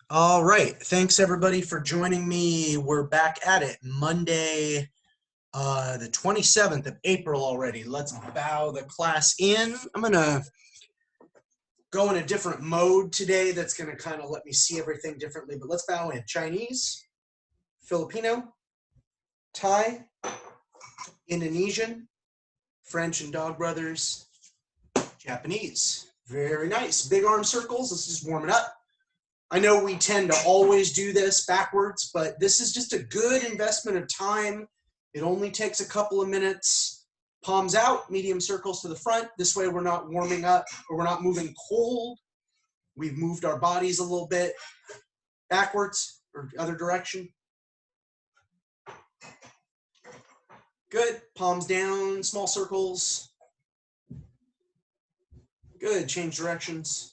All right. Thanks everybody for joining me. We're back at it. Monday, the 27th of April already. Let's bow the class in. I'm going to go in a different mode today that's going to kind of let me see everything differently, but let's bow in. Chinese, Filipino, Thai, Indonesian, French and Dog Brothers, Japanese. Very nice. Big arm circles. Let's just warm it up. I know we tend to always do this backwards, but this is just a good investment of time. It only takes a couple of minutes. Palms out, medium circles to the front. This way we're not warming up or we're not moving cold. We've moved our bodies a little bit backwards or the other direction. Good. Palms down, small circles. Good. Change directions.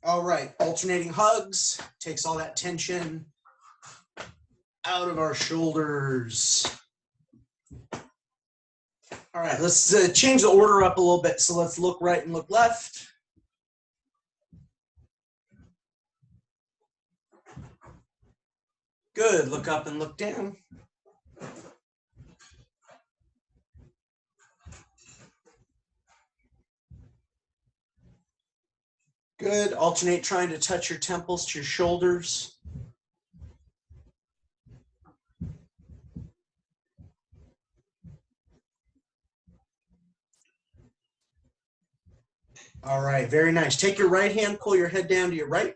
All right, alternating hugs takes all that tension out of our shoulders. All right, let's change the order up a little bit. So let's look right and look left. Good, look up and look down. Good, alternate trying to touch your temples to your shoulders. All right, very nice. Take your right hand, pull your head down to your right.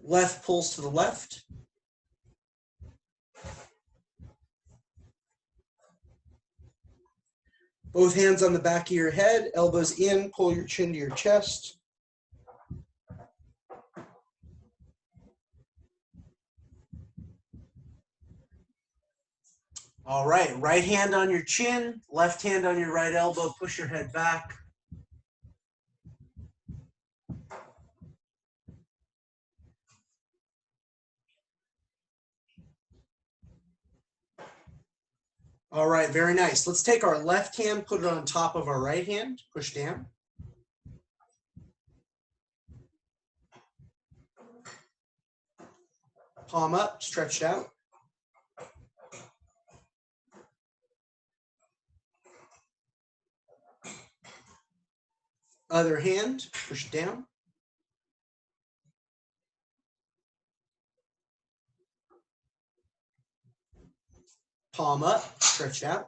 Left pulls to the left. Both hands on the back of your head, elbows in, pull your chin to your chest. All right hand on your chin, left hand on your right elbow, push your head back. All right, very nice. Let's take our left hand, put it on top of our right hand, push down. Palm up, stretched out. Other hand, push it down. Palm up, stretched out.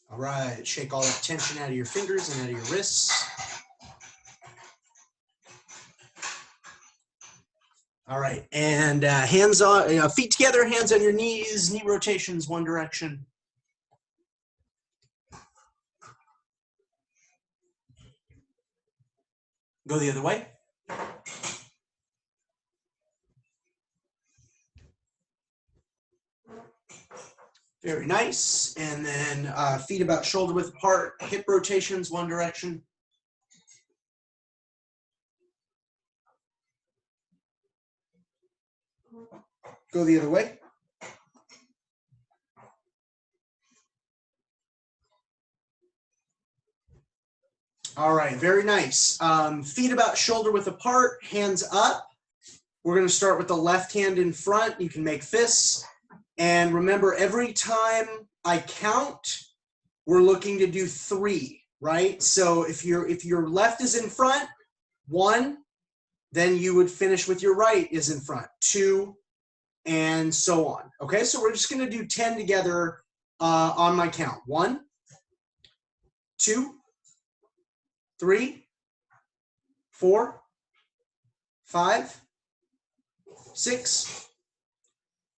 All right, shake all that tension out of your fingers and out of your wrists. All right, and hands on, feet together, hands on your knees, knee rotations one direction. Go the other way. Very nice. And then feet about shoulder width apart, hip rotations one direction. Go the other way. All right, very nice. Feet about shoulder width apart, hands up. We're going to start with the left hand in front. You can make fists. And remember, every time I count, we're looking to do 3, right? So if your left is in front, 1, then you would finish with your right is in front, 2, and so on. Okay, so we're just going to do 10 together on my count. 1, 2, 3, 4, 5, 6,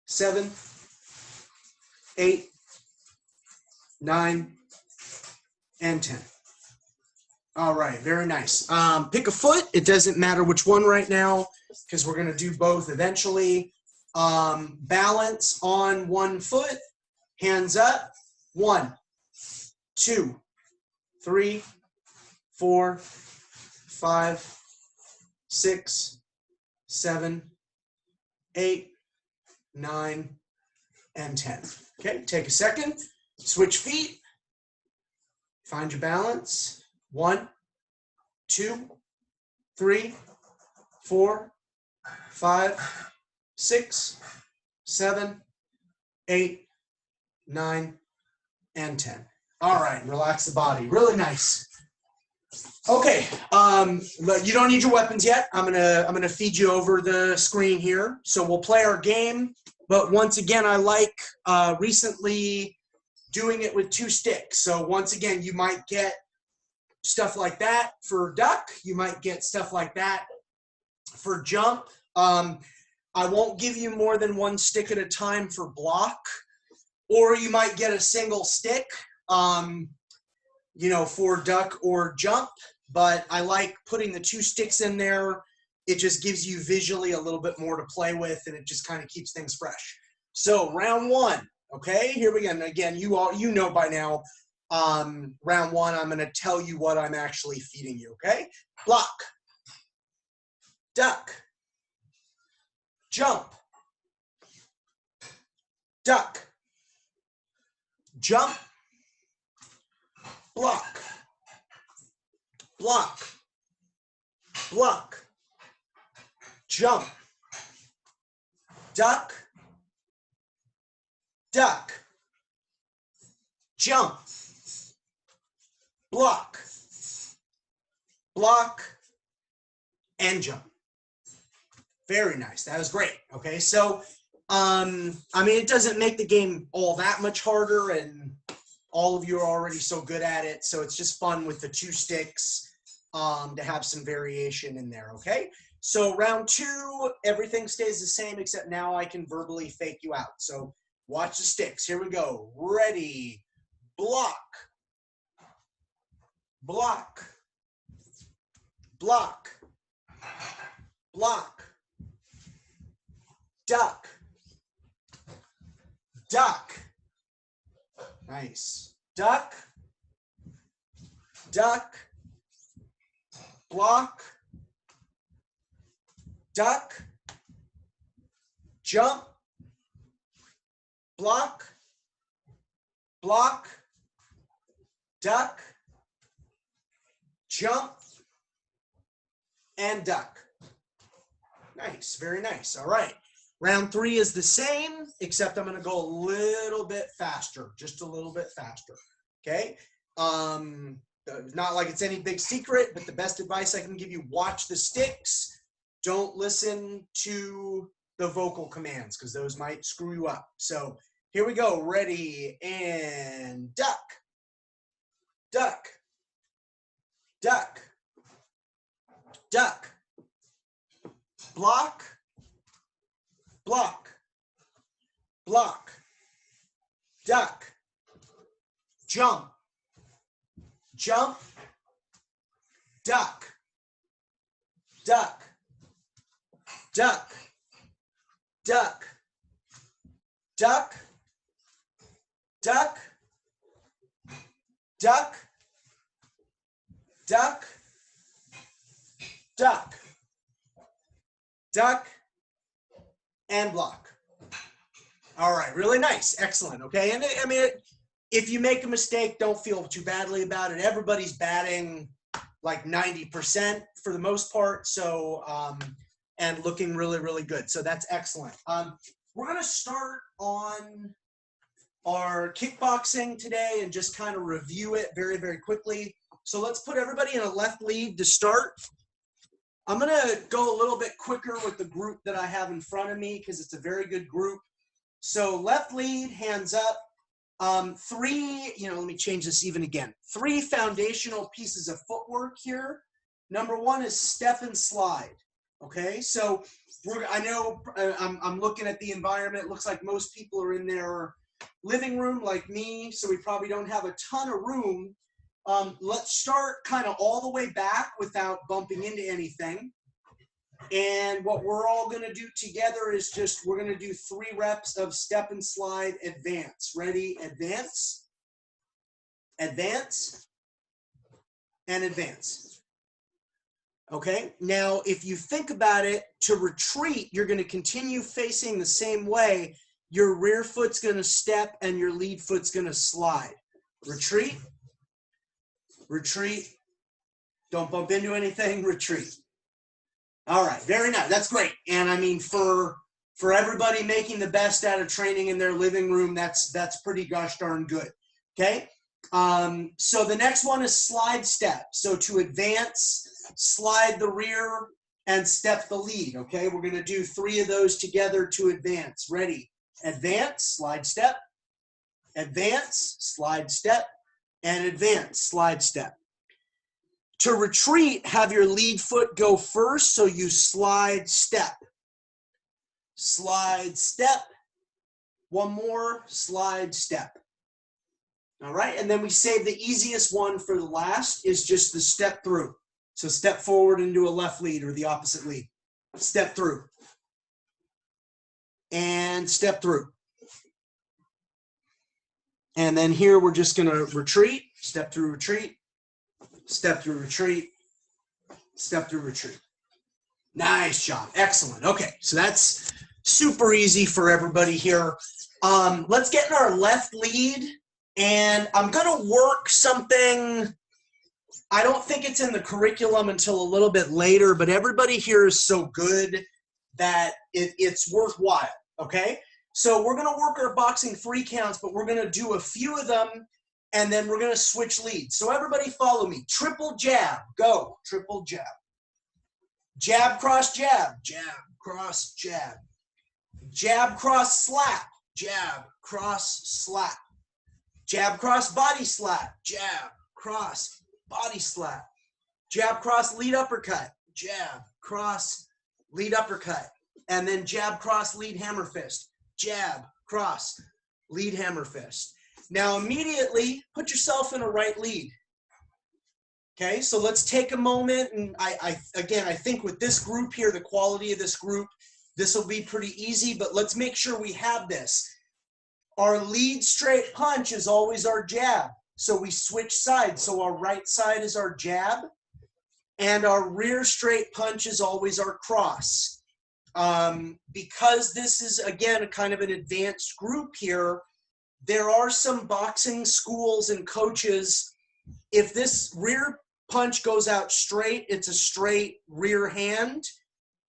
7, 8, 9, and 10. All right, very nice. Pick a foot. It doesn't matter which one right now because we're going to do both eventually. Balance on one foot. Hands up. 1, 2, 3, 4, 5, 6, 7, 8, 9, and 10. Okay, take a second, switch feet, find your balance. 1, 2, 3, 4, 5, 6, 7, 8, 9, and 10. All right, relax the body. Really nice. Okay, you don't need your weapons yet. I'm gonna feed you over the screen here. So we'll play our game. But once again, I like recently doing it with 2 sticks. So once again, you might get stuff like that for duck. You might get stuff like that for jump. I won't give you more than 1 stick at a time for block, or you might get a single stick, you know, for duck or jump. But I like putting the 2 sticks in there. It just gives you visually a little bit more to play with, and it just kind of keeps things fresh. So round 1, okay, here we go. And again, you know by now, round 1, I'm going to tell you what I'm actually feeding you, okay? Block, duck, jump, duck, jump, block, block, block, jump, duck, duck, jump, block, block, and jump. Very nice. That was great. Okay, so I mean, it doesn't make the game all that much harder, and all of you are already so good at it, so it's just fun with the 2 sticks to have some variation in there. Okay, so round 2, everything stays the same, except now I can verbally fake you out. So watch the sticks. Here we go. Ready, block, block, block, block, duck, duck. Nice. Duck, duck, block, duck, jump, block, block, duck, jump, and duck. Nice, very nice. All right. Round 3 is the same, except I'm going to go a little bit faster, just a little bit faster. Okay. Not like it's any big secret, but the best advice I can give you: watch the sticks. Don't listen to the vocal commands, because those might screw you up. So here we go. Ready, and duck, duck, duck, duck, block, block, block, duck, jump, jump, duck, duck, duck, duck, duck, duck, duck, duck, duck, duck, and block. All right, really nice, excellent. Okay, and I mean, if you make a mistake, don't feel too badly about it. Everybody's batting like 90% for the most part, so and looking really, really good. So that's excellent. We're gonna start on our kickboxing today and just kind of review it very, very quickly. So let's put everybody in a left lead to start. I'm gonna go a little bit quicker with the group that I have in front of me, because it's a very good group. So left lead, hands up. 3, let me change this even again. 3 foundational pieces of footwork here. Number 1 is step and slide. Okay, so I know I'm looking at the environment. It looks like most people are in their living room like me, so we probably don't have a ton of room. Let's start kind of all the way back without bumping into anything. And what we're all going to do together is we're going to do 3 reps of step and slide, advance. Ready? Advance, advance, and advance. Okay, now if you think about it, to retreat, you're going to continue facing the same way. Your rear foot's going to step and your lead foot's going to slide. Retreat, retreat, don't bump into anything, retreat. All right, very nice. That's great. And I mean, for everybody making the best out of training in their living room, that's pretty gosh darn good. Okay, so the next one is slide step. So to advance, slide the rear and step the lead. Okay, we're going to do 3 of those together to advance. Ready? Advance, slide step, advance, slide step, and advance, slide step. To retreat, have your lead foot go first, so you slide step. Slide step. One more, slide step. All right, and then we save the easiest one for the last, is just the step through. So step forward into a left lead or the opposite lead. Step through. And step through. And then here we're just going to retreat, step through, retreat. Step through, retreat, step through, retreat. Nice job. Excellent. Okay, so that's super easy for everybody here. Let's get in our left lead, and I'm going to work something. I don't think it's in the curriculum until a little bit later, but everybody here is so good that it's worthwhile, okay? So we're going to work our boxing 3 counts, but we're going to do a few of them, and then we're going to switch leads. So everybody follow me. Triple jab. Go. Triple jab. Jab, cross, jab. Jab, cross, jab. Jab, cross, slap. Jab, cross, slap. Jab, cross, body slap. Jab, cross, body slap. Jab, cross, lead uppercut. Jab, cross, lead uppercut. And then jab, cross, lead hammer fist. Jab, cross, lead hammer fist. Now immediately put yourself in a right lead. Okay, so let's take a moment, and again, I think with this group here, the quality of this group, this will be pretty easy, but let's make sure we have this. Our lead straight punch is always our jab. So we switch sides. So our right side is our jab, and our rear straight punch is always our cross. Because this is, again, a kind of an advanced group here, there are some boxing schools and coaches, if this rear punch goes out straight, it's a straight rear hand.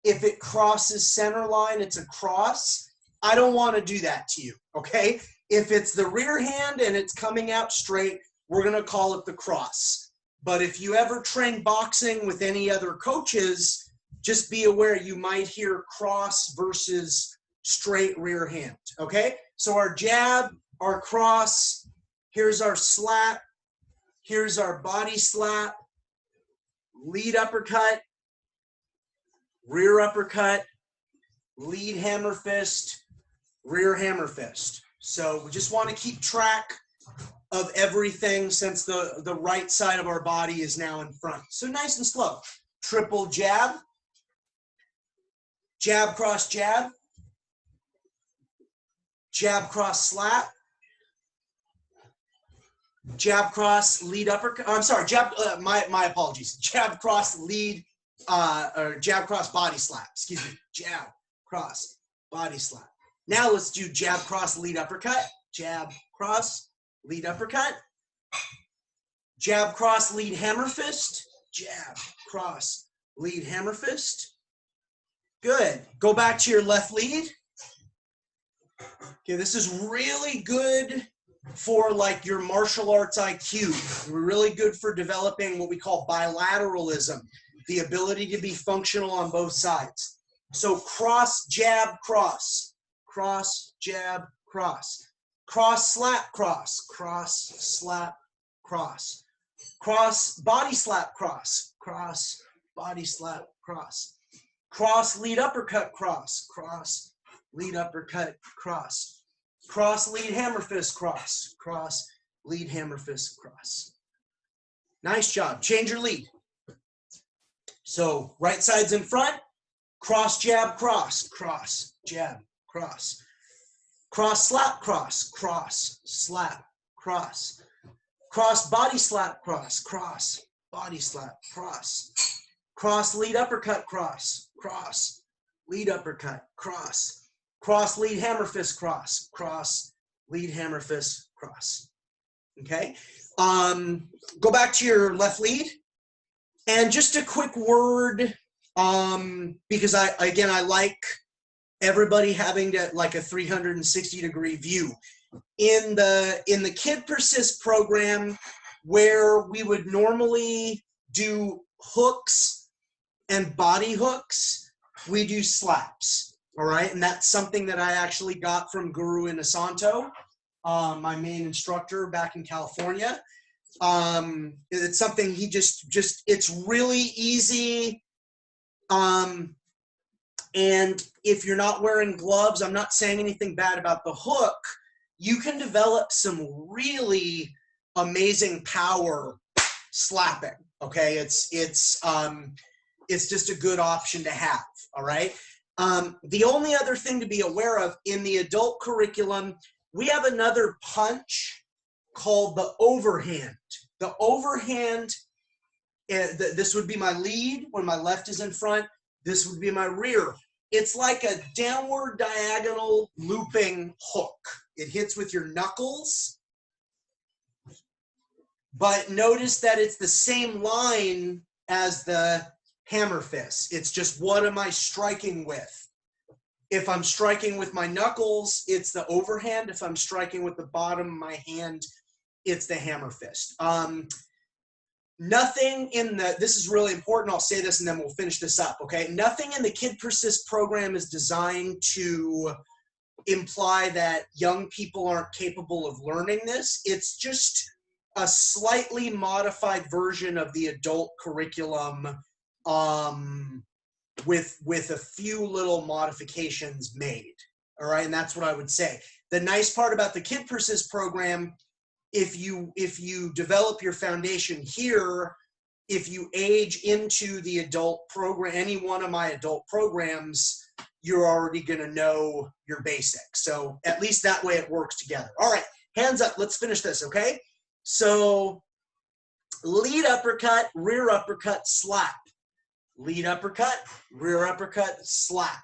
If it crosses center line, it's a cross. I don't want to do that to you, okay? If it's the rear hand and it's coming out straight, we're going to call it the cross. But if you ever train boxing with any other coaches, just be aware you might hear cross versus straight rear hand, okay? So our jab, our cross, here's our slap, here's our body slap, lead uppercut, rear uppercut, lead hammer fist, rear hammer fist. So we just want to keep track of everything since the right side of our body is now in front. So nice and slow. Triple jab, jab, cross, jab, jab, cross, slap, jab, cross, lead uppercut. I'm sorry, jab, my apologies. Jab, cross, lead, or jab, cross, body slap. Excuse me. Jab, cross, body slap. Now let's do jab, cross, lead uppercut. Jab, cross, lead uppercut. Jab, cross, lead hammer fist. Jab, cross, lead hammer fist. Good. Go back to your left lead. Okay, this is really good for like your martial arts IQ. We're really good for developing what we call bilateralism, the ability to be functional on both sides. So cross, jab, cross, cross, jab, cross, cross, slap, cross, cross, slap, cross, cross, body slap, cross, cross, body slap, cross, cross, lead uppercut, cross, cross, lead uppercut, cross, cross, lead hammer fist, cross, cross, lead hammer fist, cross. Nice job. Change your lead. So right side's in front, cross, jab, cross, cross, jab, cross, cross, slap, cross, cross, slap, cross, cross, body slap, cross, cross, body slap, cross, cross, lead, uppercut, cross, cross, lead, uppercut, cross, cross, lead, hammer fist, cross, cross, lead, hammer fist, cross. Okay. Go back to your left lead. And just a quick word, because I like everybody having like a 360-degree view. In the KidPersist program, where we would normally do hooks and body hooks, we do slaps. All right, and that's something that I actually got from Guru Inasanto, my main instructor back in California. It's something he just it's really easy. And if you're not wearing gloves, I'm not saying anything bad about the hook. You can develop some really amazing power slapping. Okay, it's just a good option to have. All right. The only other thing to be aware of in the adult curriculum, we have another punch called the overhand. The overhand, this would be my lead when my left is in front. This would be my rear. It's like a downward diagonal looping hook. It hits with your knuckles, but notice that it's the same line as the hammer fist. It's just, what am I striking with? If I'm striking with my knuckles, it's the overhand. If I'm striking with the bottom of my hand, it's the hammer fist. Nothing in this is really important. I'll say this and then we'll finish this up, okay? Nothing in the KidPersist program is designed to imply that young people aren't capable of learning this. It's just a slightly modified version of the adult curriculum with a few little modifications made, all right? And that's what I would say. The nice part about the KidPersist program, if you develop your foundation here, if you age into the adult program, any one of my adult programs, you're already going to know your basics. So at least that way it works together. All right, hands up. Let's finish this, okay? So lead uppercut, rear uppercut, slap. Lead uppercut, rear uppercut, slap.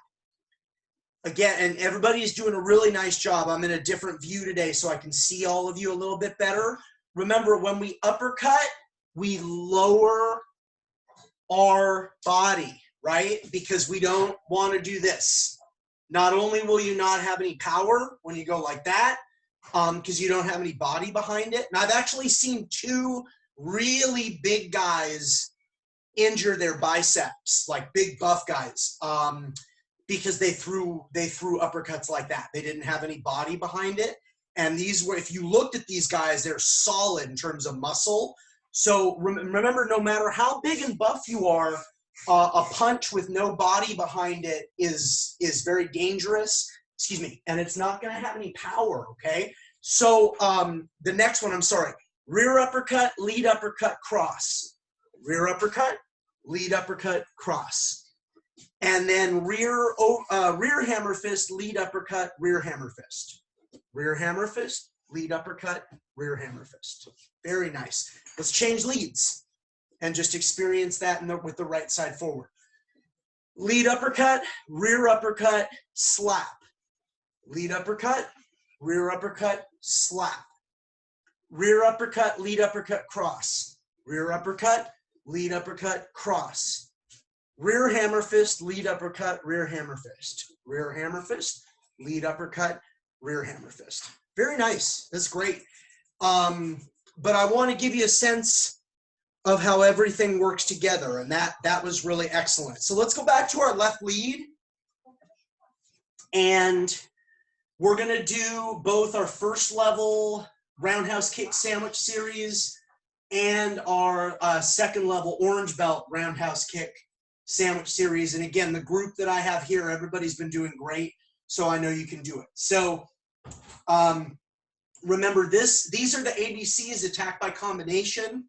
Again, and everybody's doing a really nice job. I'm in a different view today so I can see all of you a little bit better. Remember, when we uppercut, we lower our body, right? Because we don't want to do this. Not only will you not have any power when you go like that, because you don't have any body behind it. And I've actually seen two really big guys injure their biceps, like big buff guys, because they threw uppercuts like that. They didn't have any body behind it. And these were, if you looked at these guys, they're solid in terms of muscle. So remember, no matter how big and buff you are, a punch with no body behind it is very dangerous. Excuse me, and it's not going to have any power. Okay. So the next one, I'm sorry, rear uppercut, lead uppercut, cross. Rear uppercut, lead uppercut, cross. And then rear hammer fist, lead uppercut, rear hammer fist. Rear hammer fist, lead uppercut, rear hammer fist. Very nice. Let's change leads and just experience that with the right side forward. Lead uppercut, rear uppercut, slap. Lead uppercut, rear uppercut, slap. Rear uppercut, lead uppercut, cross. Rear uppercut, lead uppercut, cross. Rear hammer fist, lead uppercut, rear hammer fist. Rear hammer fist, lead uppercut, rear hammer fist. Very nice. That's great. But I want to give you a sense of how everything works together, and that was really excellent. So let's go back to our left lead, and we're going to do both our first level roundhouse kick sandwich series and our second level orange belt roundhouse kick sandwich series. And again, the group that I have here, everybody's been doing great, so I know you can do it. So remember this, these are the ABCs: attack by combination,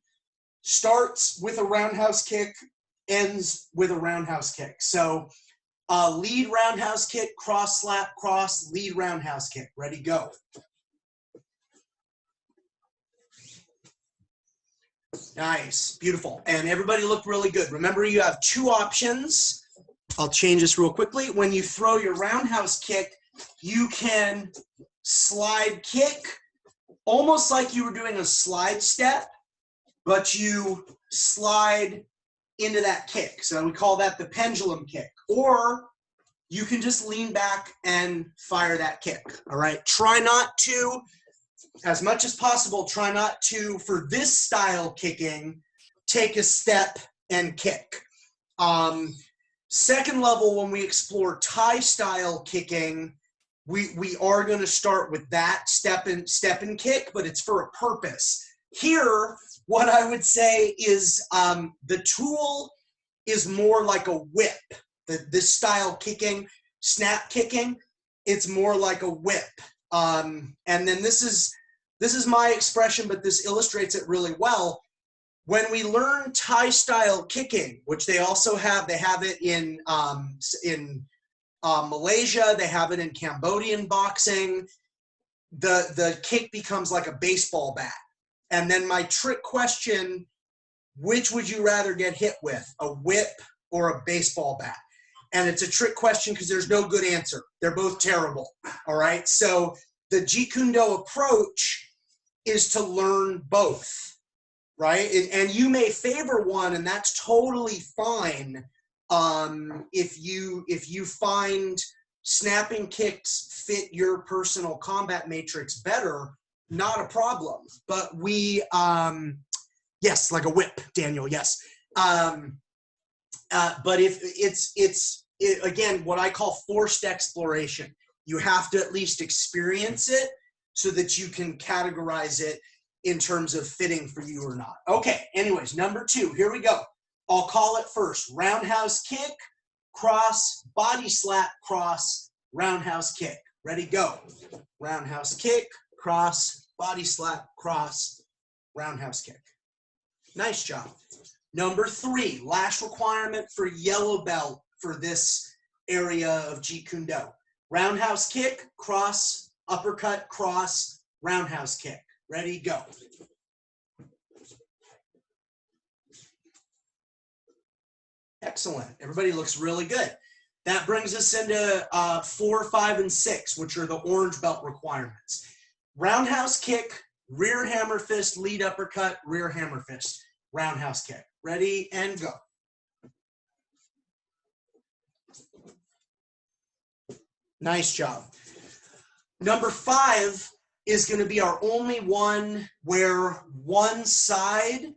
starts with a roundhouse kick, ends with a roundhouse kick. So lead roundhouse kick, cross slap, cross, lead roundhouse kick. Ready, go. Nice, beautiful. And everybody looked really good. Remember, you have two options. I'll change this real quickly. When you throw your roundhouse kick, you can slide kick, almost like you were doing a slide step, but you slide into that kick. So we call that the pendulum kick. Or you can just lean back and fire that kick, all right? Try not to, as much as possible, try not to, for this style kicking, take a step and kick. Second level, when we explore Thai style kicking, we are going to start with that step and kick, but it's for a purpose. Here, what I would say is the tool is more like a whip. This style kicking, snap kicking, it's more like a whip. And then this is my expression, but this illustrates it really well. When we learn Thai style kicking, which they also have, they have it in Malaysia, they have it in Cambodian boxing, the kick becomes like a baseball bat. And then my trick question, which would you rather get hit with, a whip or a baseball bat? And it's a trick question because there's no good answer. They're both terrible, all right? So the Jeet Kune Do approach is to learn both, right? And you may favor one, and that's totally fine. If you find snapping kicks fit your personal combat matrix better, not a problem. But we, yes, like a whip, Daniel, yes. But if it's again, what I call forced exploration. You have to at least experience it so that you can categorize it in terms of fitting for you or not. Okay, anyways, number 2, here we go. I'll call it first. Roundhouse kick, cross, body slap, cross, roundhouse kick. Ready, go. Roundhouse kick, cross, body slap, cross, roundhouse kick. Nice job. Number 3, last requirement for yellow belt for this area of Jeet Kune Do. Roundhouse kick, cross, uppercut, cross, roundhouse kick. Ready, go. Excellent. Everybody looks really good. That brings us into 4, 5, and 6, which are the orange belt requirements. Roundhouse kick, rear hammer fist, lead uppercut, rear hammer fist, roundhouse kick. Ready, and go. Nice job. Number 5 is going to be our only one where one side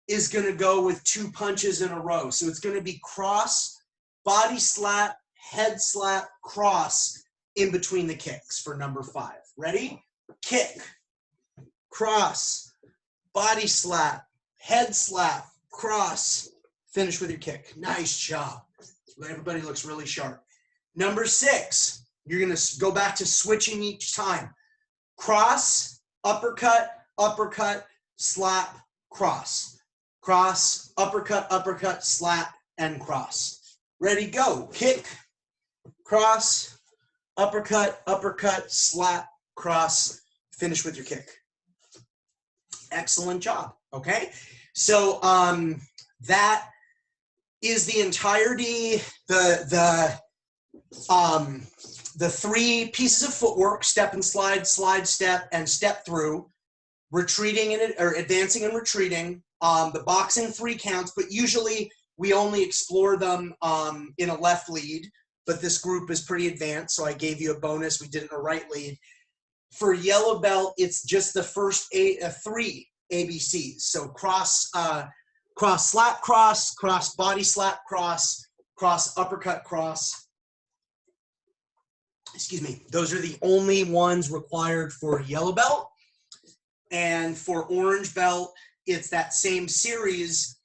is going to go with 2 punches in a row. So it's going to be cross, body slap, head slap, cross in between the kicks for number 5. Ready? Kick, cross, body slap, head slap, cross, finish with your kick. Nice job. Everybody looks really sharp. Number 6, you're going to go back to switching each time. Cross, uppercut, uppercut, slap, cross. Cross, uppercut, uppercut, slap, and cross. Ready, go. Kick, cross, uppercut, uppercut, slap, cross, finish with your kick. Excellent job, okay? So that is the entirety, the 3 pieces of footwork: step and slide, slide step, and step through, retreating and or advancing and retreating. The boxing 3 counts, but usually we only explore them in a left lead, but this group is pretty advanced, so I gave you a bonus. We did it in a right lead. For yellow belt, it's just the first 3 ABCs. So cross, cross, slap, cross, cross, body slap, cross, cross, uppercut, cross. Excuse me. Those are the only ones required for yellow belt. And for orange belt, it's that same series: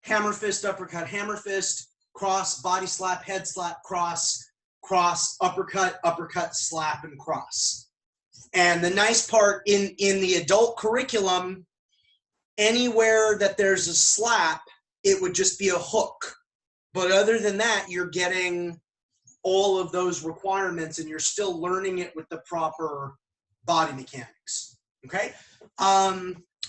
hammer fist, uppercut, hammer fist, cross, body slap, head slap, cross, cross, uppercut, uppercut, slap, and cross. And the nice part in the adult curriculum, anywhere that there's a slap, it would just be a hook. But other than that, you're getting all of those requirements and you're still learning it with the proper body mechanics. Okay?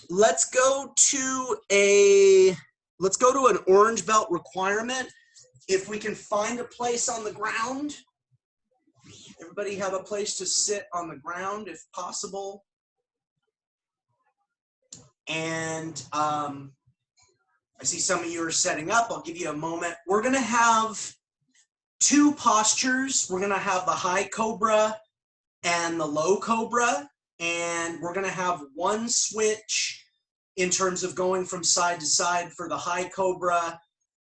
let's go to an orange belt requirement. If we can find a place on the ground, everybody have a place to sit on the ground if possible. And I see some of you are setting up. I'll give you a moment. We're going to have two postures. We're going to have the high cobra and the low cobra. And we're going to have one switch in terms of going from side to side for the high cobra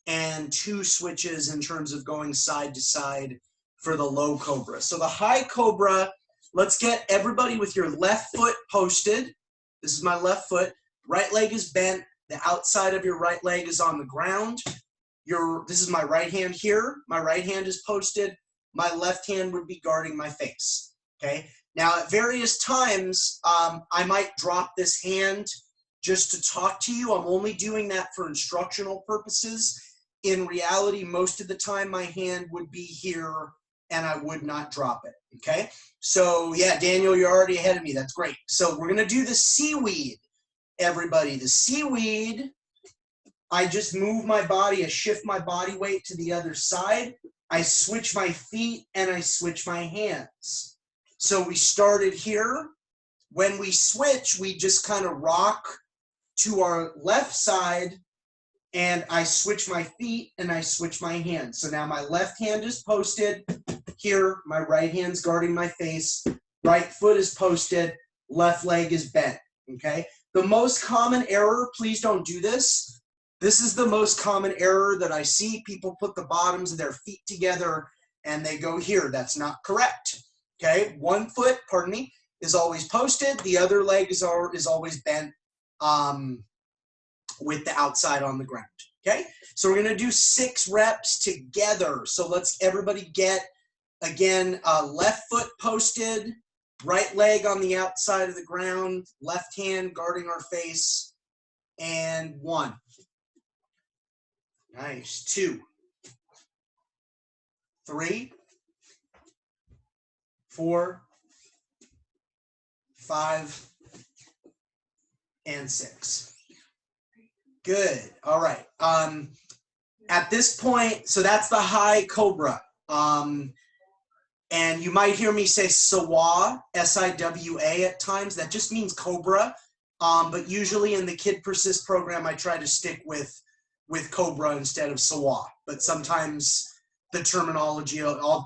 and two switches in terms of going side to side for the low cobra. So the high cobra, let's get everybody with your left foot posted. This is my left foot. Right leg is bent. The outside of your right leg is on the ground. This is my right hand here. My right hand is posted. My left hand would be guarding my face. Okay. Now at various times, I might drop this hand just to talk to you. I'm only doing that for instructional purposes. In reality, most of the time my hand would be here and I would not drop it. Okay. So yeah, Daniel, you're already ahead of me. That's great. So we're going to do the seaweed. Everybody, the seaweed, I just move my body, I shift my body weight to the other side, I switch my feet, and I switch my hands. So we started here. When we switch, we just kind of rock to our left side, and I switch my feet, and I switch my hands. So now my left hand is posted. Here, my right hand's guarding my face. Right foot is posted. Left leg is bent, okay? The most common error, please don't do this. This is the most common error that I see. People put the bottoms of their feet together and they go here. That's not correct. Okay, one foot, pardon me, is always posted. The other leg is always bent with the outside on the ground. Okay, so we're gonna do 6 reps together. So let's everybody get, again, left foot posted, right leg on the outside of the ground, left hand guarding our face, and 1. Nice. 2, 3, 4, 5, and 6. Good. All right. At this point, so that's the high cobra. And you might hear me say Siwa, S-I-W-A at times. That just means cobra. But usually in the KidPersist program, I try to stick with cobra instead of Siwa. But sometimes the terminology,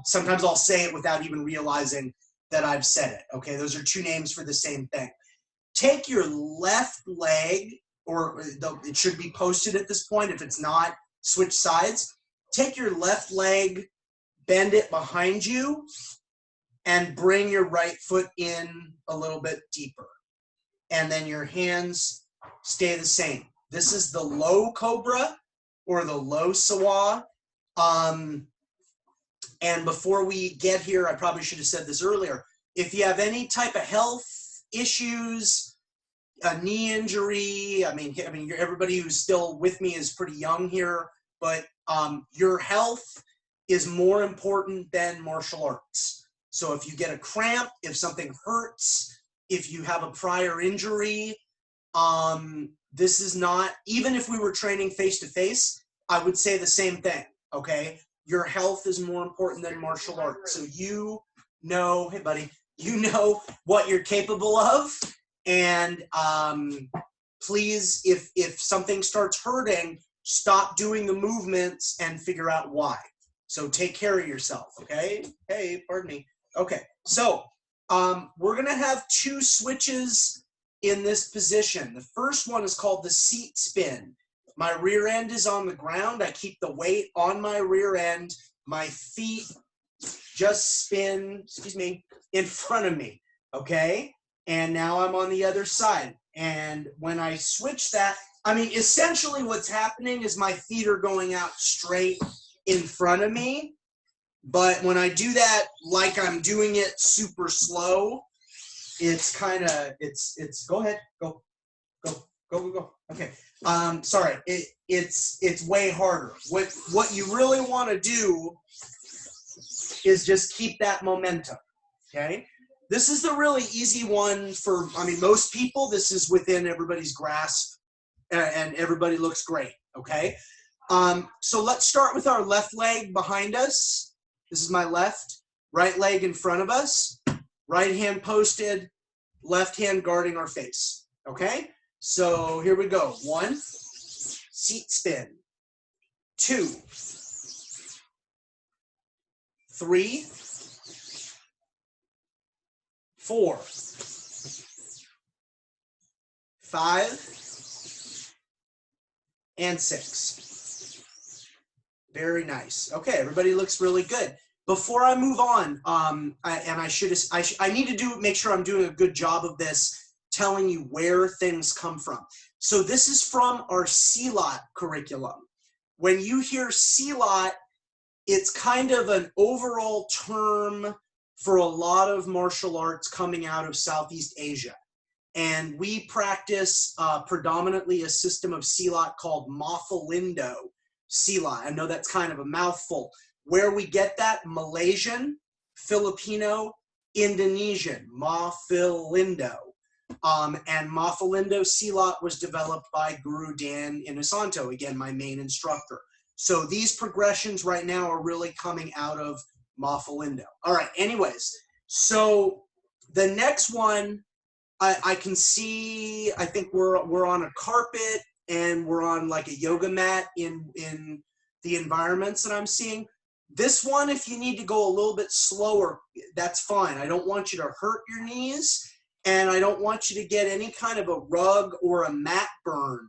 sometimes I'll say it without even realizing that I've said it. Okay, those are 2 names for the same thing. Take your left leg, or it should be posted at this point. If it's not, switch sides. Take your left leg, bend it behind you, and bring your right foot in a little bit deeper. And then your hands stay the same. This is the low cobra or the low Siwa. And before we get here, I probably should have said this earlier. If you have any type of health issues, a knee injury, I mean, everybody who's still with me is pretty young here, but your health is more important than martial arts. So if you get a cramp, if something hurts, if you have a prior injury, this is not, even if we were training face-to-face, I would say the same thing, okay? Your health is more important than martial arts. So you know, hey buddy, you know what you're capable of, and please, if something starts hurting, stop doing the movements and figure out why. So take care of yourself, okay? Hey, pardon me. Okay, so we're gonna have 2 switches in this position. The first one is called the seat spin. My rear end is on the ground. I keep the weight on my rear end. My feet just spin, in front of me, okay? And now I'm on the other side. And when I switch that, I mean, essentially what's happening is my feet are going out straight in front of me. But when I do that, like I'm doing it super slow, it's kind of, go ahead, go. Okay. Sorry, it's way harder. What you really want to do is just keep that momentum, okay? This is the really easy one for, I mean, most people. This is within everybody's grasp, and everybody looks great, okay? So let's start with our left leg behind us. This is my left. Right leg in front of us. Right hand posted. Left hand guarding our face, okay? So here we go. 1, seat spin. 2, 3, 4, 5, and 6. Very nice. Okay, everybody looks really good. Before I move on, I need to make sure I'm doing a good job of this, telling you where things come from. So this is from our Silat curriculum. When you hear Silat, it's kind of an overall term for a lot of martial arts coming out of Southeast Asia. And we practice predominantly a system of Silat called Mafalindo Silat. I know that's kind of a mouthful. Where we get that, Malaysian, Filipino, Indonesian, Mafalindo. And Mafalindo Silat was developed by Guru Dan Inosanto, again, my main instructor. So these progressions right now are really coming out of Mafalindo. All right, anyways, so the next one, I can see, I think we're on a carpet and we're on like a yoga mat in the environments that I'm seeing. This one, if you need to go a little bit slower, that's fine. I don't want you to hurt your knees, and I don't want you to get any kind of a rug or a mat burn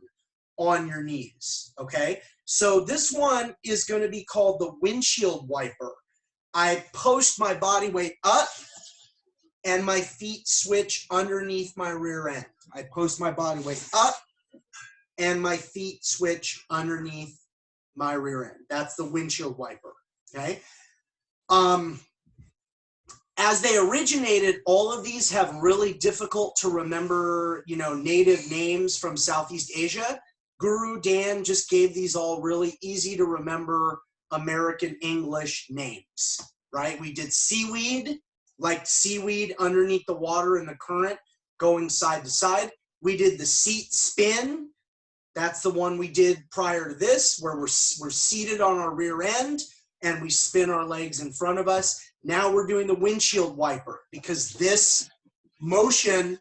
on your knees, okay? So this one is going to be called the windshield wiper. I post my body weight up, and my feet switch underneath my rear end. I post my body weight up, and my feet switch underneath my rear end. That's the windshield wiper, okay? As they originated, all of these have really difficult to remember, native names from Southeast Asia. Guru Dan just gave these all really easy to remember American English names, right? We did seaweed, like seaweed underneath the water in the current going side to side. We did the seat spin. That's the one we did prior to this, where we're seated on our rear end and we spin our legs in front of us. Now we're doing the windshield wiper, because this motion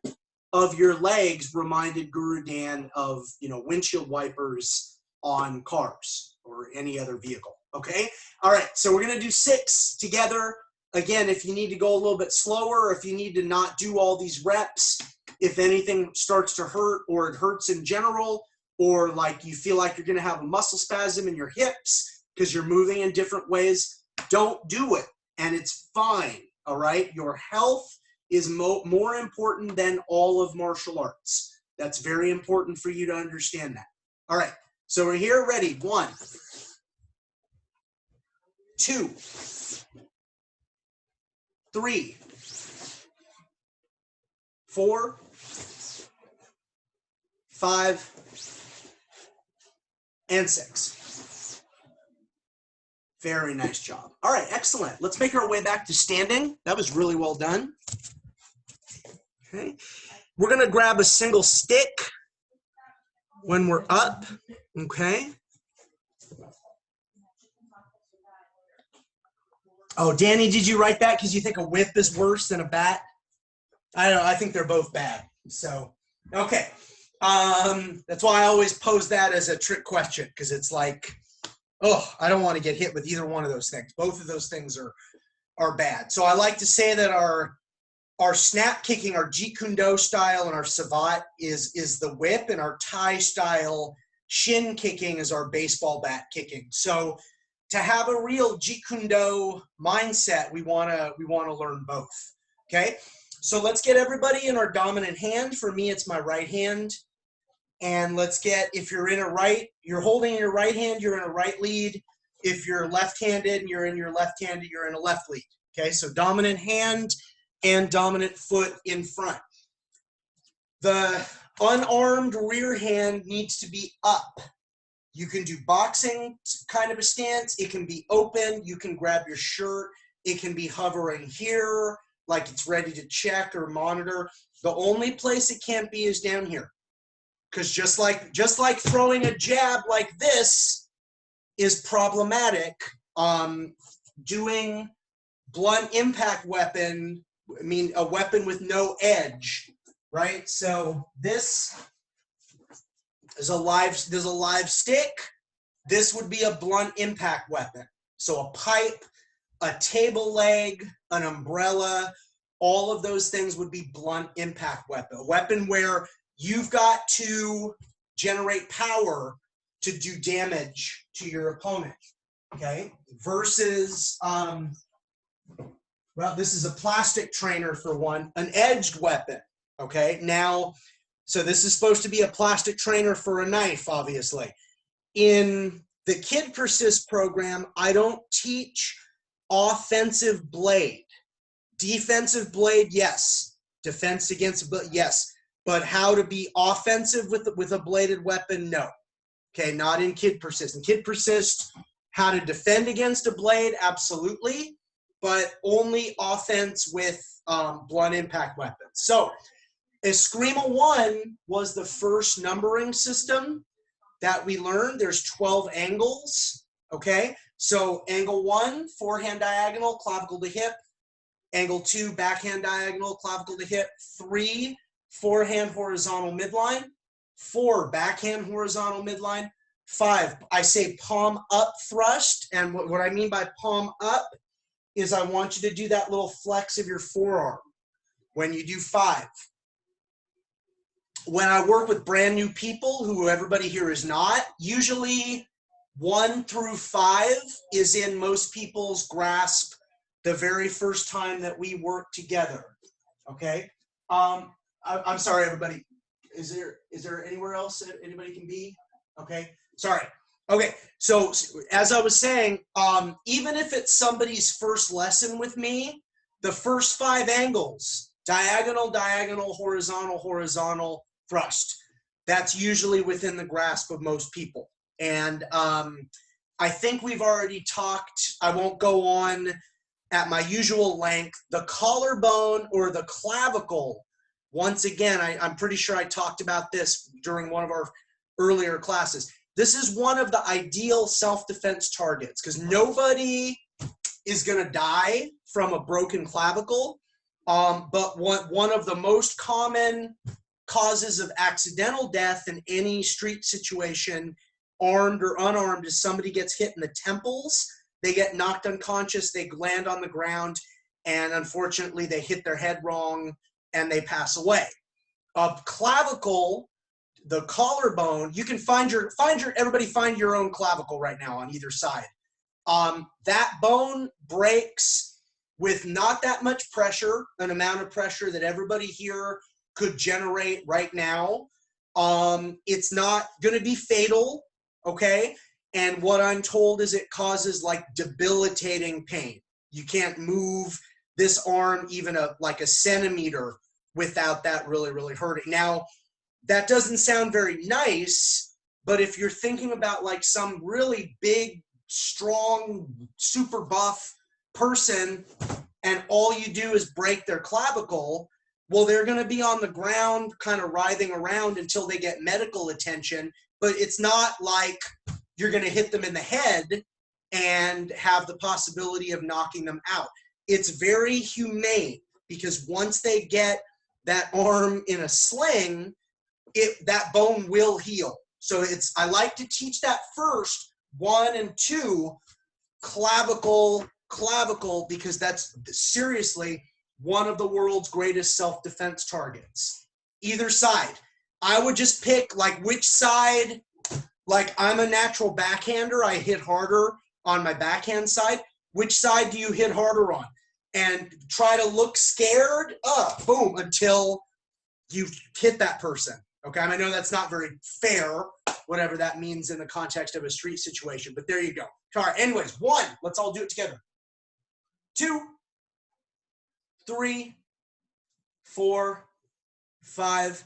of your legs reminded Guru Dan of, windshield wipers on cars or any other vehicle, okay? All right, so we're gonna do 6 together. Again, if you need to go a little bit slower, or if you need to not do all these reps, if anything starts to hurt or it hurts in general, or like you feel like you're gonna have a muscle spasm in your hips because you're moving in different ways, don't do it, and it's fine, all right? Your health is more important than all of martial arts. That's very important for you to understand that. All right, so we're here, ready. 1, 2, 3, 4, 5, and 6. Very nice job. All right, excellent. Let's make our way back to standing. That was really well done. Okay, we're gonna grab a single stick when we're up, okay? Oh, Danny, did you write that because you think a whip is worse than a bat? I don't know, I think they're both bad, so, okay. That's why I always pose that as a trick question, because it's like, oh, I don't want to get hit with either one of those things. Both of those things are bad. So I like to say that our snap kicking, our Jeet Kune Do style, and our Savate is the whip, and our Thai style shin kicking is our baseball bat kicking. So to have a real Jeet Kune Do mindset, we wanna learn both. Okay, so let's get everybody in our dominant hand. For me, it's my right hand. And let's get, if you're you're holding in your right hand, you're in a right lead. If you're left-handed and you're in your left-handed, you're in a left lead. Okay, so dominant hand and dominant foot in front. The unarmed rear hand needs to be up. You can do boxing kind of a stance. It can be open. You can grab your shirt. It can be hovering here, like it's ready to check or monitor. The only place it can't be is down here. Because just like throwing a jab like this is problematic, doing blunt impact weapon, I mean a weapon with no edge, right? So this is a live stick. This would be a blunt impact weapon. So a pipe, a table leg, an umbrella, all of those things would be blunt impact weapon. A weapon where you've got to generate power to do damage to your opponent, okay? Versus, well, this is a plastic trainer for one, an edged weapon, okay? Now, so this is supposed to be a plastic trainer for a knife, obviously. In the KidPersist program, I don't teach offensive blade. Defensive blade, yes. Defense against, yes. But how to be offensive with a bladed weapon, no. Okay, not in KidPersist. In KidPersist, how to defend against a blade, absolutely. But only offense with blunt impact weapons. So, Eskrima 1 was the first numbering system that we learned. There's 12 angles, okay? So angle 1, forehand diagonal, clavicle to hip. Angle 2, backhand diagonal, clavicle to hip. 3, forehand horizontal midline. 4, backhand horizontal midline. 5, I say palm up thrust. And what I mean by palm up is I want you to do that little flex of your forearm when you do 5. When I work with brand new people, who everybody here is not, usually 1 through 5 is in most people's grasp the very first time that we work together, okay? I'm sorry, everybody. Is there anywhere else that anybody can be? Okay, sorry. Okay, so as I was saying, even if it's somebody's first lesson with me, the first 5 angles, diagonal, diagonal, horizontal, horizontal, thrust. That's usually within the grasp of most people. And I think we've already talked, I won't go on at my usual length, the collarbone or the clavicle. Once again, I'm pretty sure I talked about this during one of our earlier classes. This is one of the ideal self-defense targets because nobody is gonna die from a broken clavicle. But one of the most common causes of accidental death in any street situation, armed or unarmed, is somebody gets hit in the temples, they get knocked unconscious, they land on the ground, and unfortunately they hit their head wrong and they pass away. Clavicle, the collarbone, you can everybody find your own clavicle right now on either side. That bone breaks with not that much pressure, an amount of pressure that everybody here could generate right now. It's not gonna be fatal, okay? And what I'm told is it causes like debilitating pain. You can't move this arm even like a centimeter without that really, really hurting. Now, that doesn't sound very nice, but if you're thinking about like some really big, strong, super buff person and all you do is break their clavicle, well, they're going to be on the ground kind of writhing around until they get medical attention, but it's not like you're going to hit them in the head and have the possibility of knocking them out. It's very humane because once they get that arm in a sling, that bone will heal. So I like to teach that first, 1 and 2, clavicle, because that's seriously one of the world's greatest self-defense targets. Either side. I would just pick like which side, like I'm a natural backhander, I hit harder on my backhand side. Which side do you hit harder on? And try to look scared, boom, until you hit that person. Okay, and I know that's not very fair, whatever that means in the context of a street situation, but there you go. All right, anyways, 1, let's all do it together. 2, 3, 4, 5,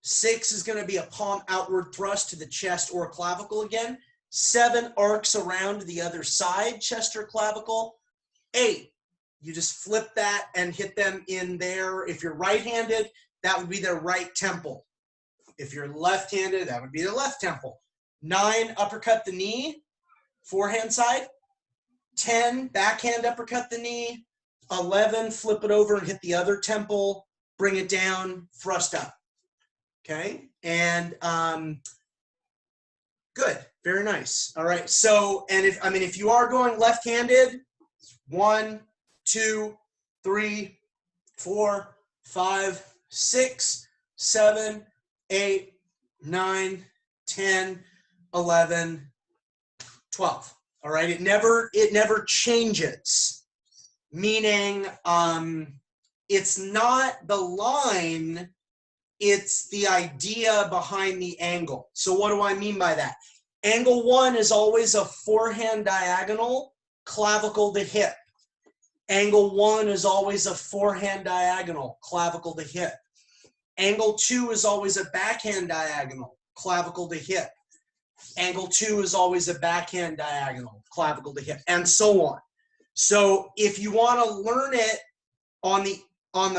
6 is going to be a palm outward thrust to the chest or clavicle again. 7 arcs around the other side, chest or clavicle. 8, You just flip that and hit them in there. If you're right-handed, that would be their right temple. If you're left-handed, that would be the left temple. 9, uppercut the knee, forehand side. 10, backhand uppercut the knee. 11, flip it over and hit the other temple, bring it down, thrust up. Okay, and good, very nice. All right, so, and if you are going left-handed, 1, 2, 3, 4, 5, 6, 7, 8, 9, 10, 11, 12. All right, it never changes, meaning it's not the line, it's the idea behind the angle. So what do I mean by that? Angle 1 is always a forehand diagonal, clavicle to hip. Angle 1 is always a forehand diagonal, clavicle to hip. Angle 2 is always a backhand diagonal, clavicle to hip. Angle 2 is always a backhand diagonal, clavicle to hip, and so on. So if you want to learn it on the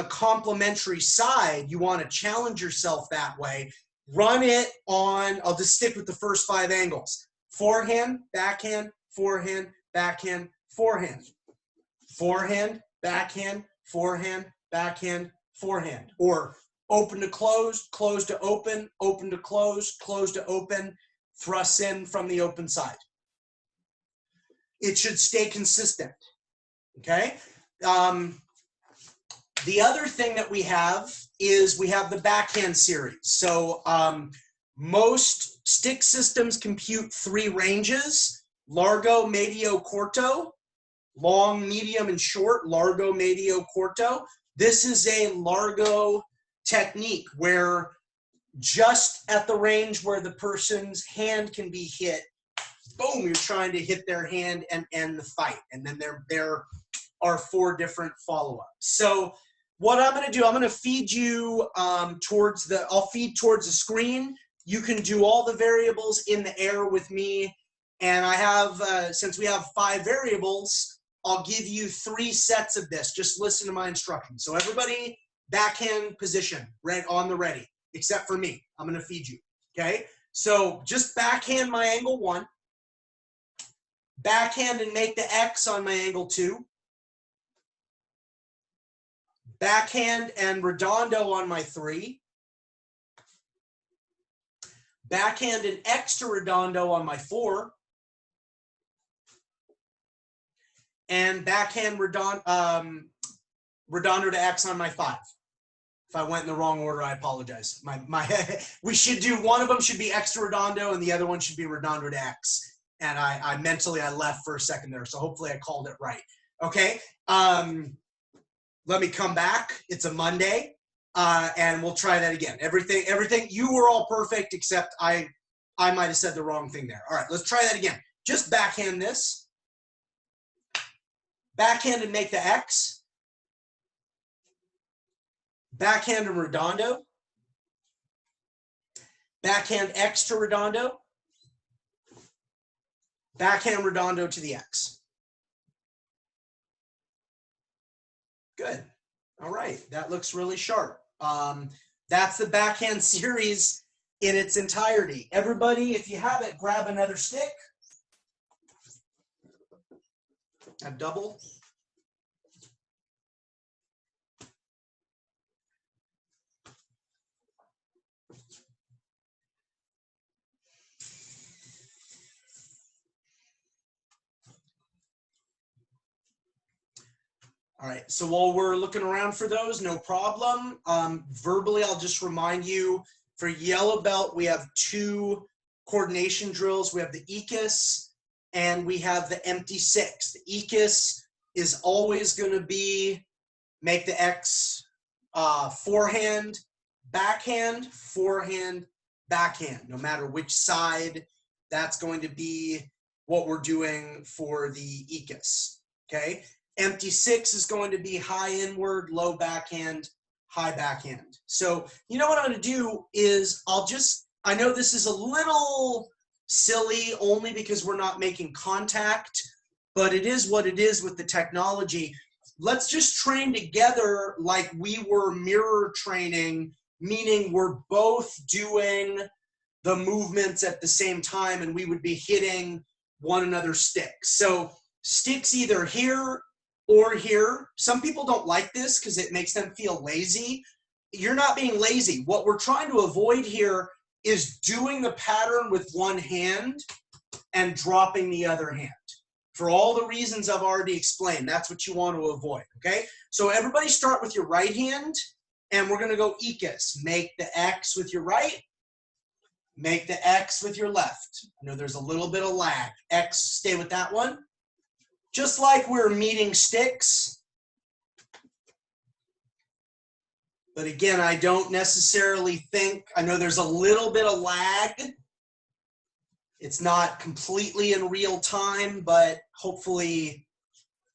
complementary side, you want to challenge yourself that way, run it on, I'll just stick with the first 5 angles. Forehand, backhand, forehand, backhand, forehand. Forehand, backhand, forehand, backhand, forehand. Or open to close, close to open to close to open, thrusts in from the open side. It should stay consistent, okay? The other thing that we have is we have the backhand series. So most stick systems compute 3 ranges: largo, medio, corto. Long, medium, and short, largo, medio, corto. This is a largo technique where just at the range where the person's hand can be hit, boom, you're trying to hit their hand and end the fight. And then there are 4 different follow-ups. So what I'm gonna do, I'm gonna feed you I'll feed towards the screen. You can do all the variables in the air with me. And I have, since we have 5 variables, I'll give you 3 sets of this. Just listen to my instructions. So everybody, backhand position, on the ready, except for me. I'm gonna feed you, okay? So just backhand my angle 1. Backhand and make the X on my angle 2. Backhand and redondo on my 3. Backhand and X to redondo on my 4. And backhand redondo to X on my 5. If I went in the wrong order, I apologize. We should do, one of them should be X to redondo and the other one should be redondo to X. And I mentally left for a second there, so hopefully I called it right. Okay, let me come back. It's a Monday, and we'll try that again. Everything, you were all perfect except I might have said the wrong thing there. All right, let's try that again. Just backhand this. Backhand and make the X. Backhand and redondo. Backhand X to redondo. Backhand redondo to the X. Good. All right, that looks really sharp. That's the backhand series in its entirety. Everybody, if you have it, grab another stick. A double. All right, so while we're looking around for those, no problem. Verbally, I'll just remind you, for yellow belt, we have 2 coordination drills. We have the EKIS and we have the empty 6. The EKIS is always going to be make the X forehand, backhand, forehand, backhand. No matter which side, that's going to be what we're doing for the EKIS, okay? Empty 6 is going to be high inward, low backhand, high backhand. So you know what I'm going to do is I know this is a little silly only because we're not making contact, but it is what it is with the technology. let's just train together like we were mirror training, meaning we're both doing the movements at the same time and we would be hitting one another's sticks. So sticks either here or here. Some people don't like this because it makes them feel lazy. You're not being lazy. What we're trying to avoid here is doing the pattern with one hand and dropping the other hand. For all the reasons I've already explained, that's what you want to avoid, okay? So everybody start with your right hand, and we're gonna go ikas. Make the X with your right, make the X with your left. I know there's a little bit of lag. X, stay with that one. Just like we're meeting sticks. But again, I don't necessarily think, I know there's a little bit of lag. It's not completely in real time, but hopefully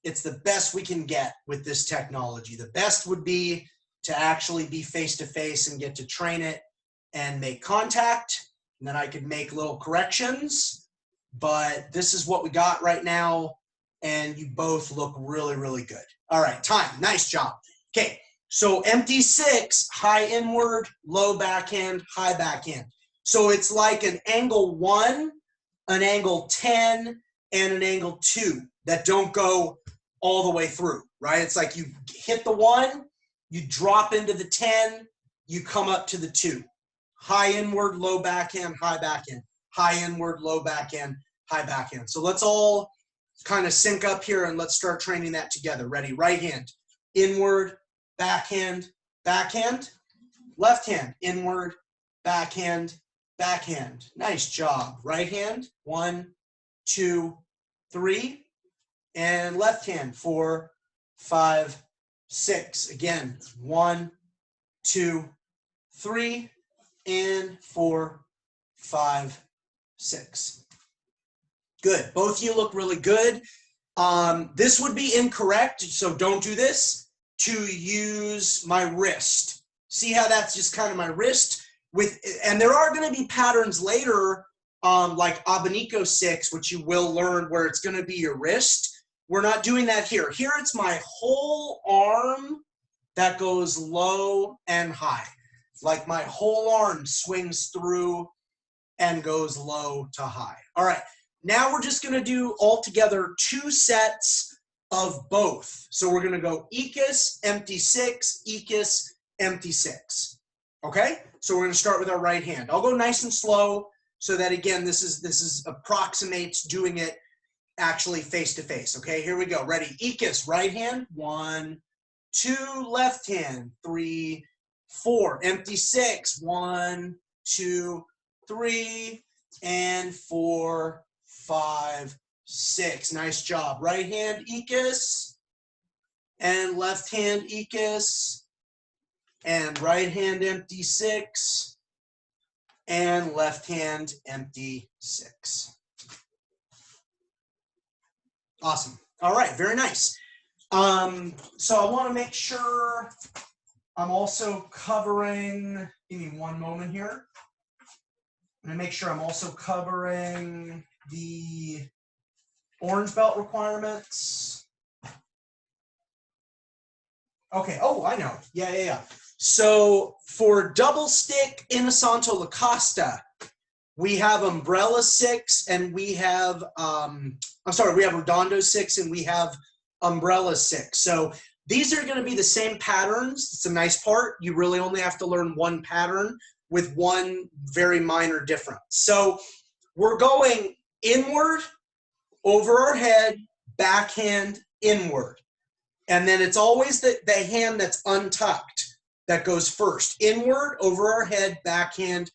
it's the best we can get with this technology. The best would be to actually be face-to-face and get to train it and make contact, and then I could make little corrections. But this is what we got right now, and you both look really, really good. All right, time, nice job. Okay, so empty 6, high inward, low backhand, high backhand. So it's like an angle 1, an angle 10, and an angle 2 that don't go all the way through, right? It's like you hit the 1, you drop into the 10, you come up to the 2. High inward, low backhand, high backhand. High inward, low backhand, high backhand. So let's all kind of sync up here and let's start training that together. Ready? Right hand, inward, backhand, backhand. Left hand, inward, backhand, backhand. Nice job. Right hand, 1, 2, 3. And left hand, 4, 5, 6. Again, 1, 2, 3, and 4, 5, 6. Good. Both of you look really good. This would be incorrect, so don't do this, to use my wrist. See how that's just kind of my wrist? And there are going to be patterns later, like Abanico 6, which you will learn, where it's going to be your wrist. We're not doing that here. Here it's my whole arm that goes low and high. Like my whole arm swings through and goes low to high. All right, now we're just going to do altogether 2 sets of both. So we're going to go ikas, empty 6, ikas, empty 6. Okay, so we're going to start with our right hand. I'll go nice and slow so that, again, this is approximates doing it actually face to face. Okay, here we go. Ready? Ikas, right hand, 1, 2, left hand, 3, 4. Empty 6, 1, 2, 3, and 4, 5, 6. Nice job. Right hand, ikas, and left hand, ikas. And right hand empty 6, and left hand empty 6. Awesome. All right, very nice. So I want to make sure I'm also covering, give me one moment here. I'm going to make sure I'm also covering the orange belt requirements. Okay, oh, I know. Yeah. So for double stick Inasanto La Costa, we have umbrella 6 and we have, we have redondo 6 and we have umbrella 6. So these are going to be the same patterns. It's a nice part. You really only have to learn one pattern with one very minor difference. So we're going inward, over our head, backhand, inward. And then it's always the hand that's untucked that goes first. Inward, over our head, backhand,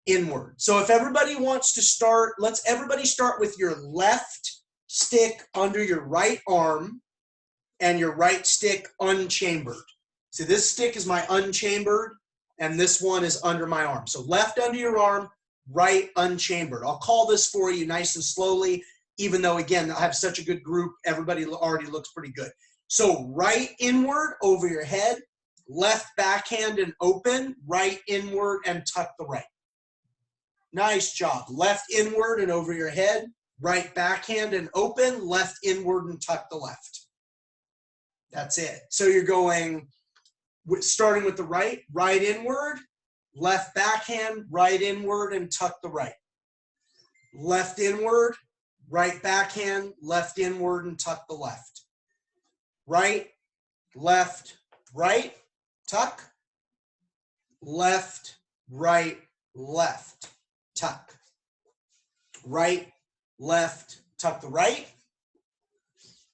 inward. So if everybody wants to start, let's everybody start with your left stick under your right arm and your right stick unchambered. So this stick is my unchambered and this one is under my arm. So left under your arm, right unchambered. I'll call this for you nice and slowly, even though, again, I have such a good group, everybody already looks pretty good. So right inward over your head, left backhand and open, right inward and tuck the right. Nice job. Left inward and over your head, right backhand and open, left inward and tuck the left. That's it. So you're going, starting with the right, right inward, left backhand, right inward, and tuck the right. Left inward, right backhand, left inward, and tuck the left. Right, left, right, tuck. Left, right, left, tuck. Right, left, tuck the right.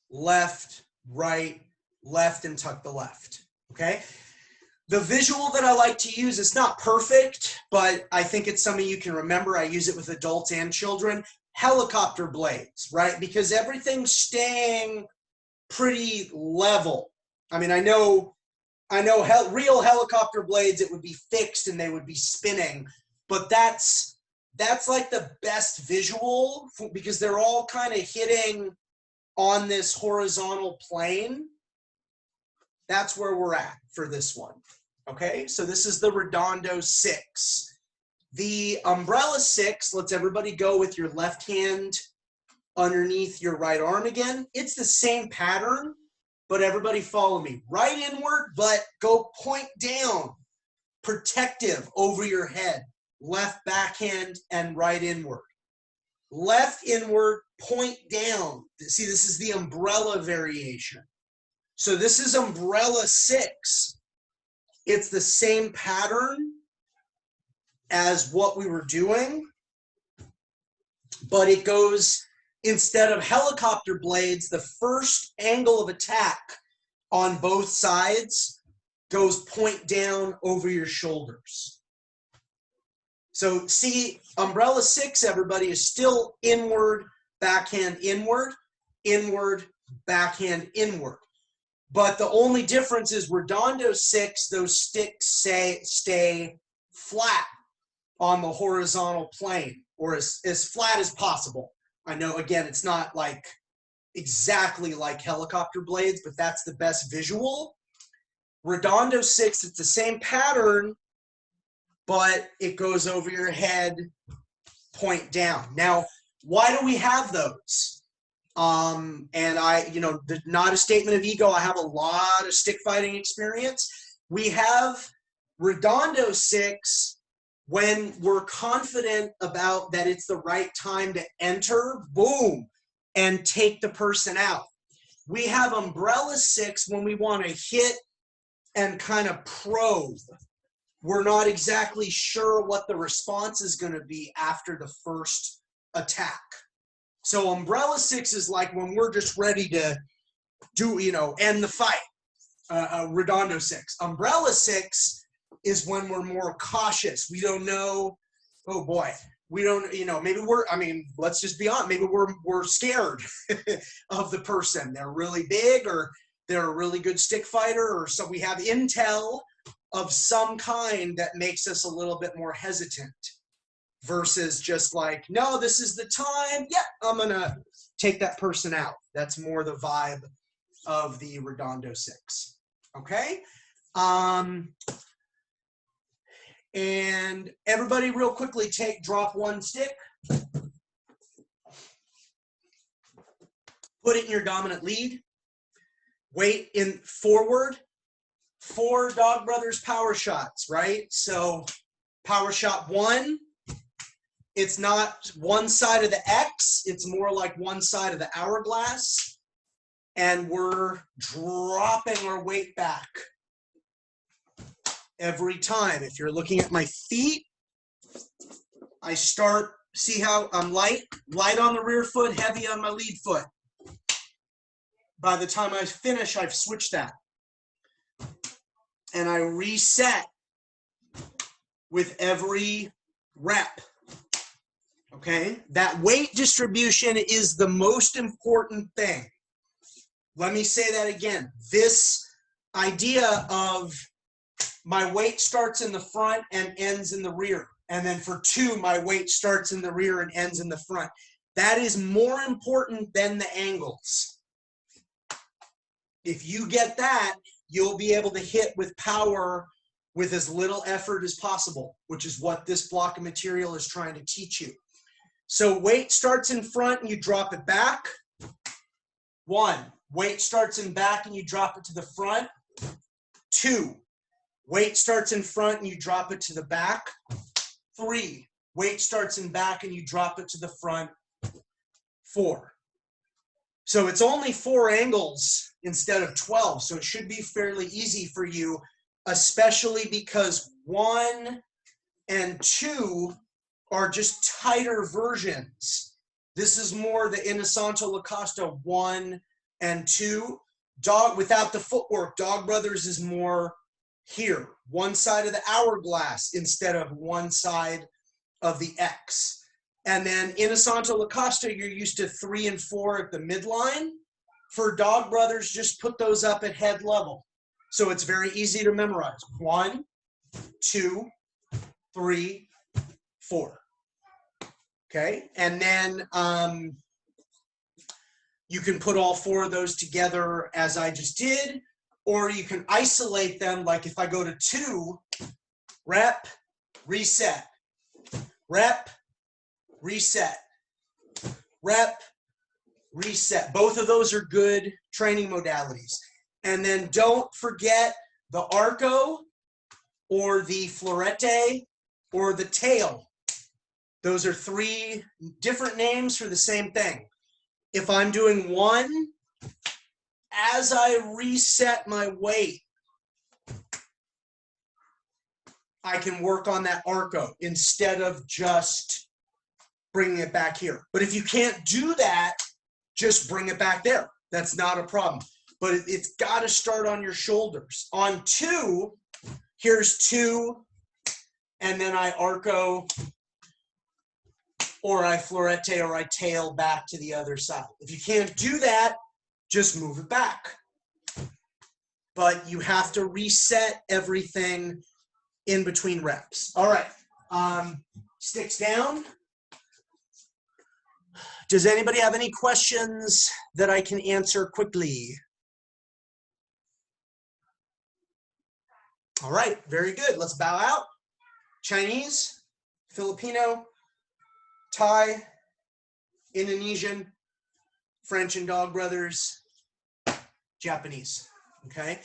Left, right, left, and tuck the left. Okay? The visual that I like to use is not perfect, but I think it's something you can remember. I use it with adults and children. Helicopter blades, right? Because everything's staying pretty level. I mean, I know real helicopter blades, it would be fixed and they would be spinning, but that's like the best visual because they're all kind of hitting on this horizontal plane. That's where we're at for this one. Okay, so this is the Redondo 6. The Umbrella 6 lets everybody go with your left hand underneath your right arm again. It's the same pattern, but everybody follow me. Right inward, but go point down. Protective over your head. Left backhand and right inward. Left inward, point down. See, this is the umbrella variation. So this is Umbrella 6. It's the same pattern as what we were doing, but it goes, instead of helicopter blades, the first angle of attack on both sides goes point down over your shoulders. So see, Umbrella 6, everybody, is still inward, backhand, inward, inward, backhand, inward. But the only difference is Redondo 6, those sticks stay flat on the horizontal plane, or as flat as possible. I know, again, it's not like exactly like helicopter blades, but that's the best visual. Redondo 6, it's the same pattern, but it goes over your head, point down. Now, why do we have those? And not a statement of ego. I have a lot of stick fighting experience. We have Redondo 6 when we're confident about that it's the right time to enter, boom, and take the person out. We have Umbrella 6 when we want to hit and kind of probe. We're not exactly sure what the response is going to be after the first attack. So Umbrella 6 is like when we're just ready to do, end the fight. Redondo 6. Umbrella 6 is when we're more cautious. We don't know, oh boy, we don't, maybe let's just be honest, maybe we're scared of the person. They're really big, or they're a really good stick fighter, or so we have intel of some kind that makes us a little bit more hesitant versus just like, no, this is the time. Yeah, I'm going to take that person out. That's more the vibe of the Redondo 6. Okay? And everybody real quickly drop one stick. Put it in your dominant lead. Weight in forward. 4 Dog Brothers power shots, right? So power shot 1, it's not one side of the X, it's more like one side of the hourglass. And we're dropping our weight back every time. If you're looking at my feet, I start, see how I'm light on the rear foot, heavy on my lead foot. By the time I finish, I've switched that. And I reset with every rep. Okay? That weight distribution is the most important thing. Let me say that again. This idea of my weight starts in the front and ends in the rear. And then for 2, my weight starts in the rear and ends in the front. That is more important than the angles. If you get that, you'll be able to hit with power with as little effort as possible, which is what this block of material is trying to teach you. So weight starts in front and you drop it back. 1, weight starts in back and you drop it to the front. 2, weight starts in front and you drop it to the back. 3, weight starts in back and you drop it to the front. 4. So it's only 4 angles instead of 12, so it should be fairly easy for you, especially because 1 and 2 are just tighter versions. This is more the Inosanto La Costa 1 and 2. Dog without the footwork. Dog Brothers is more here, one side of the hourglass instead of one side of the X. And then Inosanto La Costa, you're used to 3 and 4 at the midline. For Dog Brothers, just put those up at head level. So it's very easy to memorize. 1, 2, 3, 4. Okay, and then you can put all 4 of those together as I just did, or you can isolate them, like if I go to 2, rep, reset, rep, reset, rep, reset. Both of those are good training modalities. And then don't forget the arco or the florete or the tail. Those are 3 different names for the same thing. If I'm doing 1, as I reset my weight, I can work on that arco instead of just bringing it back here. But if you can't do that, just bring it back there. That's not a problem. But it's got to start on your shoulders. On 2, here's 2, and then I arco, or I florete, or I tail back to the other side. If you can't do that, just move it back. But you have to reset everything in between reps. All right, sticks down. Does anybody have any questions that I can answer quickly? All right, very good. Let's bow out. Chinese, Filipino, Thai, Indonesian, French and Dog Brothers, Japanese. Okay.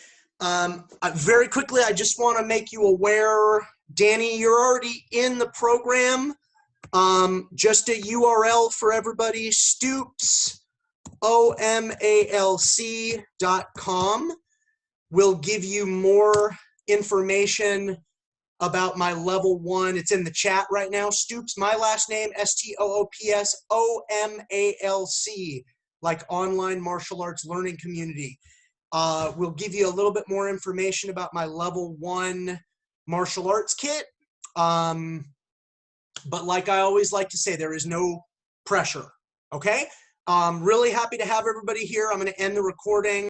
Very quickly, I just want to make you aware, Danny, you're already in the program. Just a URL for everybody, Stoops, OMALC.com will give you more information about my level 1. It's in the chat right now. Stoops, my last name, STOOPS, OMALC, like online martial arts learning community. We'll give you a little bit more information about my level 1 martial arts kit. But like I always like to say, there is no pressure, okay? Really happy to have everybody here. I'm going to end the recording.